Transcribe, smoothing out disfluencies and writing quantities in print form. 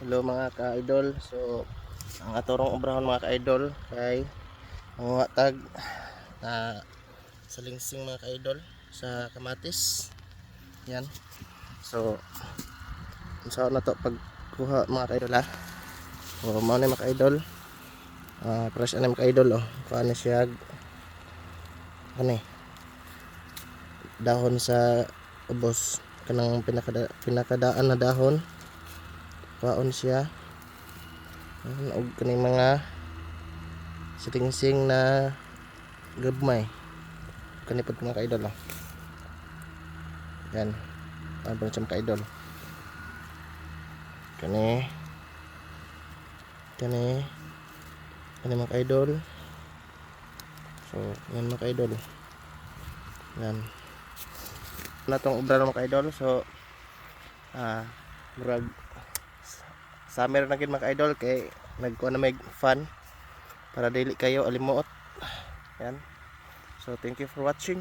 Hello mga ka-idol. So ang aturong obrahon mga ka-idol kay mga tag na salingsing mga ka-idol sa kamatis. Yan. So unsa na to pagkuha mga ka-idol ha. So mao ni mga ka-idol. Fresh ani mga ka-idol oh. Kaano siya dahon sa ubos kanang pinakadaan na dahon. Kaon siya. Og kaning mga silingsing na gabmay kanipod mga ka-idol oh. Yan ano siya mga ka-idol kani mga ka-idol. So yan mga ka-idol, yan na tong obra mga ka-idol. So murag summer na gid mga ka-idol kay nagkuha na may fun para dili kayo alimuot. Yan. So thank you for watching.